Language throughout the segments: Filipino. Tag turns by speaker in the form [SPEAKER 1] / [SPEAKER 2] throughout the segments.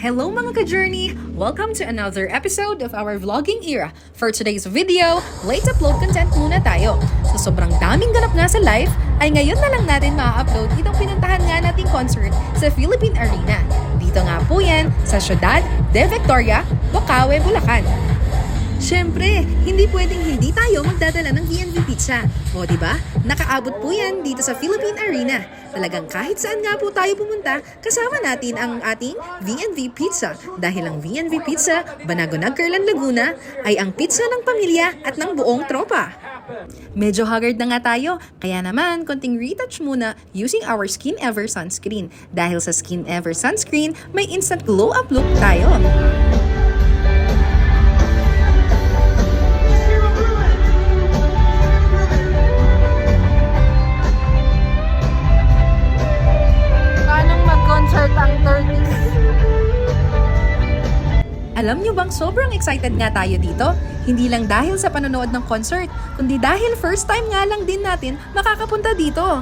[SPEAKER 1] Hello mga ka-journey! Welcome to another episode of our vlogging era. For today's video, late upload content muna tayo. So sobrang daming ganap nga sa live, ay ngayon na lang natin ma-upload itong pinuntahan nga nating concert sa Philippine Arena. Dito nga po yan sa Ciudad de Victoria, Bocaue, Bulacan. Siyempre, hindi pwedeng hindi tayo magdadala ng VNV Pizza. O diba? Nakaabot po yan dito sa Philippine Arena. Talagang kahit saan nga po tayo pumunta, kasama natin ang ating VNV Pizza. Dahil ang VNV Pizza, Banagonag, Carlan, Laguna, ay ang pizza ng pamilya at ng buong tropa. Medyo haggard na nga tayo, kaya naman konting retouch muna using our Skin Ever Sunscreen. Dahil sa Skin Ever Sunscreen, may instant glow up look tayo. Alam nyo bang sobrang excited nga tayo dito? Hindi lang dahil sa panonood ng concert, kundi dahil first time nga lang din natin makakapunta dito.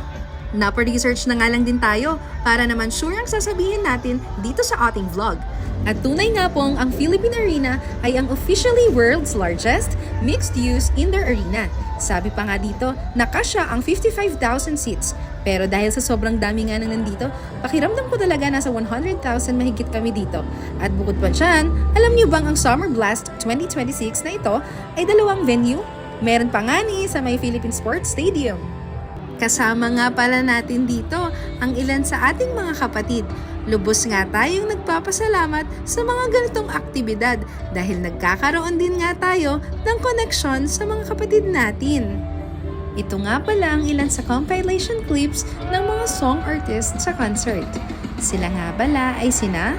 [SPEAKER 1] Napa-research na nga lang din tayo para naman sure ang sasabihin natin dito sa ating vlog. At tunay nga pong ang Philippine Arena ay ang officially world's largest mixed-use indoor arena. Sabi pa nga dito, nakasya ang 55,000 seats. Pero dahil sa sobrang dami nga nang nandito, pakiramdam ko talaga nasa 100,000 mahigit kami dito. At bukod pa dyan, alam nyo bang ang Summer Blast 2026 na ito ay dalawang venue? Meron pa nga ni sa may Philippine Sports Stadium. Kasama nga pala natin dito ang ilan sa ating mga kapatid. Lubos nga tayong nagpapasalamat sa mga ganitong aktibidad dahil nagkakaroon din nga tayo ng connection sa mga kapatid natin. Ito nga pala ang ilan sa compilation clips ng mga song artists sa concert. Sila nga pala ay sina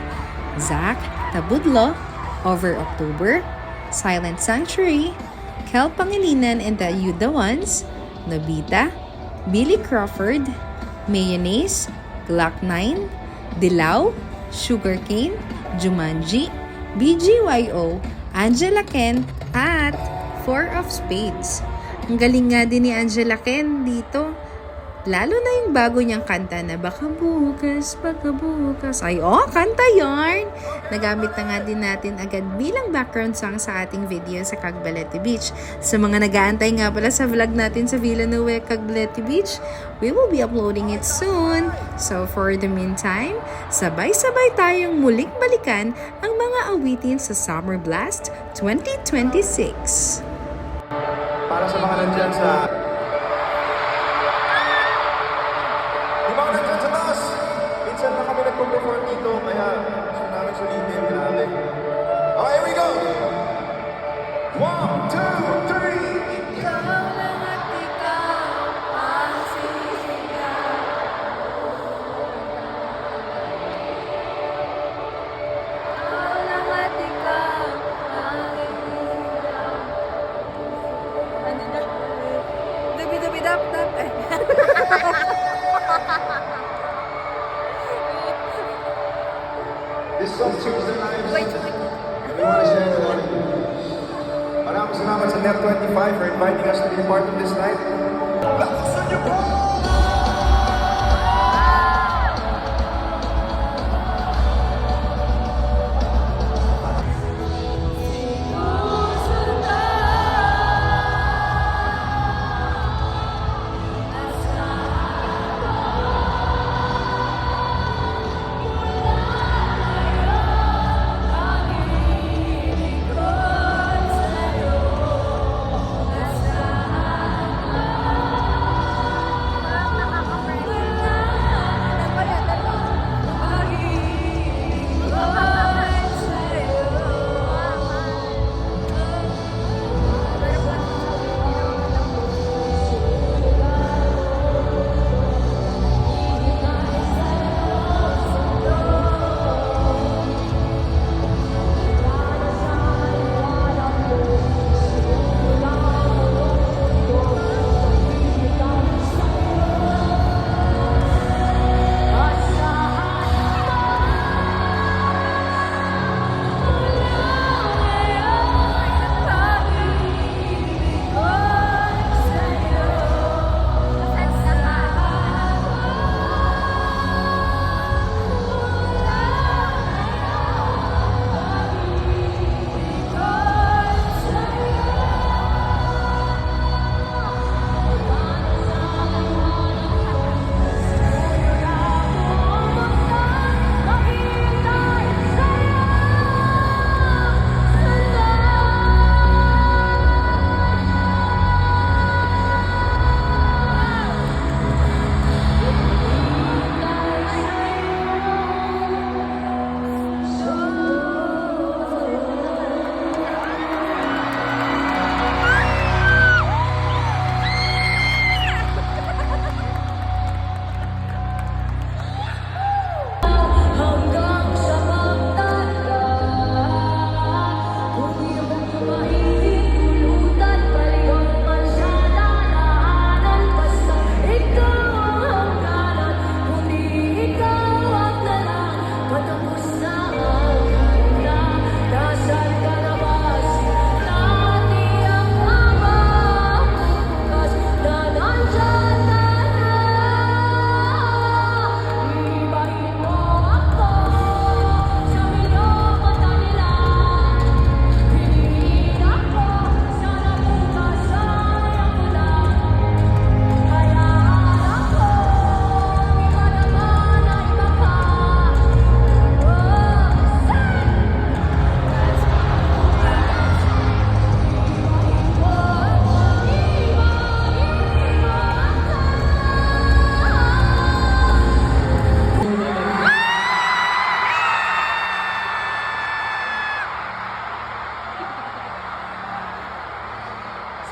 [SPEAKER 1] Zach Tabudlo, Over October, Silent Sanctuary, Kel Pangilinan and the You The Ones, Nobita, Billy Crawford, Mayonnaise, Glock 9, Dilaw, Sugarcane, Jumanji, BGYO, Angela Ken, at Four of Spades. Ang galing nga din ni Angela Ken dito. Lalo na yung bago niyang kanta na baka bukas. Ay, kanta yarn! Nagamit na nga din natin agad bilang background song sa ating video sa Cagbalete Beach. Sa mga nag-aantay nga pala sa vlog natin sa Villanueva, Cagbalete Beach, we will be uploading it soon. So for the meantime, sabay-sabay tayong muling balikan ang mga awitin sa Summer Blast 2026.
[SPEAKER 2] Para sa mga nandyan sa... Yung mga nandyan sa taas, minsan na kami nagpo-perform dito, kaya gusto namin sulitin, grabe. Okay, here we go! 1, 2, 3! This song changed the lives. We want to share it with you. Maraming salamat sa Net25 for inviting us to be a part of this night. Lakasan niyo po!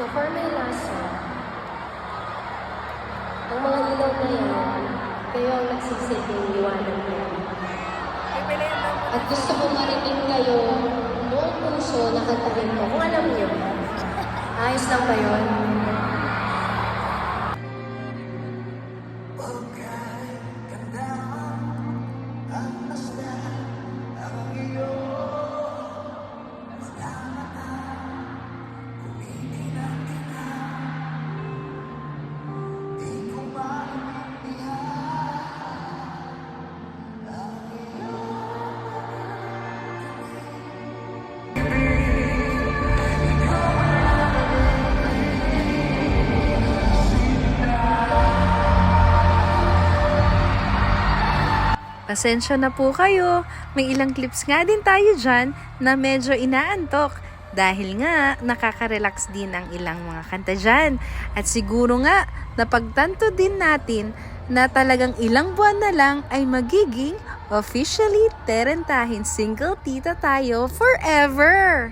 [SPEAKER 3] So for my last song, ang mga ilaw na yan, kayo ang nagsisilbing liwanag na yan. At gusto ko marinig kayo buong puso na kantahin ko, kung alam niyo. Ayos lang ba yun?
[SPEAKER 1] Pasensya na po kayo, may ilang clips nga din tayo dyan na medyo inaantok. Dahil nga, nakaka-relax din ang ilang mga kanta dyan. At siguro nga, napagtanto din natin na talagang ilang buwan na lang ay magiging officially Terentahin single tita tayo forever!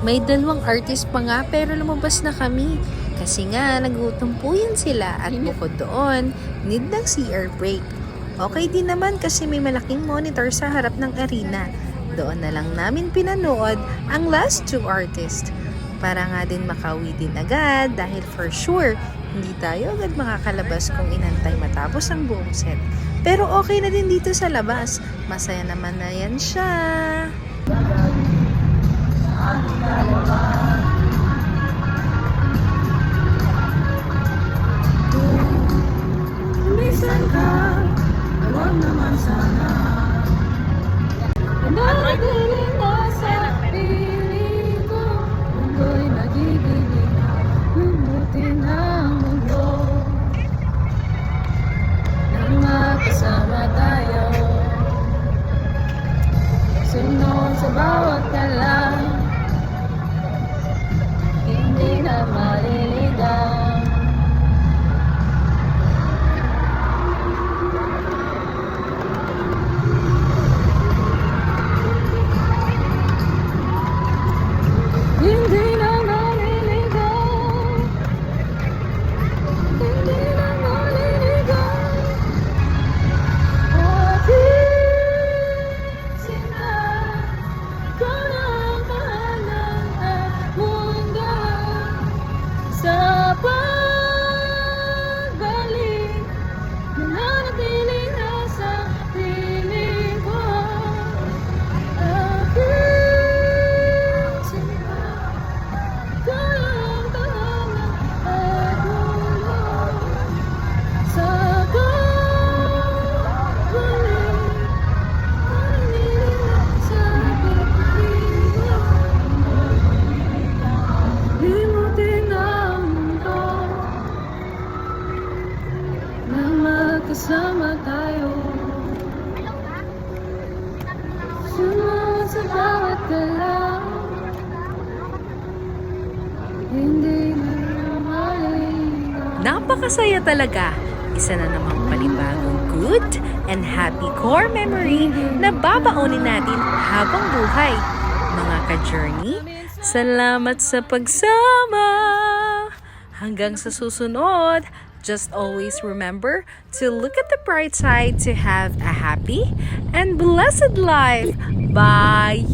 [SPEAKER 1] May 2 artist pa nga pero lumabas na kami. Kasi nga, nagutumpuyan sila at bukod doon, need ng CR break. Okay din naman kasi may malaking monitor sa harap ng arena. Doon na lang namin pinanood ang last 2 artists. Para nga din makauwi din agad dahil for sure, hindi tayo agad makakalabas kung inantay matapos ang buong set. Pero okay na din dito sa labas. Masaya naman na yan siya.
[SPEAKER 4] Minsan ka, huwag naman sana. Narating na sa piling ko, mundo'y nagiging mabuti ng mundo. Nang magkasama tayo, sunod sa bawat talang, hindi na maliligaw. Hindi na maliligaw. Hindi na maliligaw. Atin na, ikaw na ang bahala at mundo. Sa pagbalik, nananatili na sa piling ko. Kasama tayo, sunod sa bawat galaw, hindi na maligaw.
[SPEAKER 1] Napakasaya talaga. Isa na namang panibagong good and happy core memory na babaonin natin habang buhay. Mga ka-journey, salamat sa pagsama! Hanggang sa susunod, just always remember to look at the bright side to have a happy and blessed life. Bye!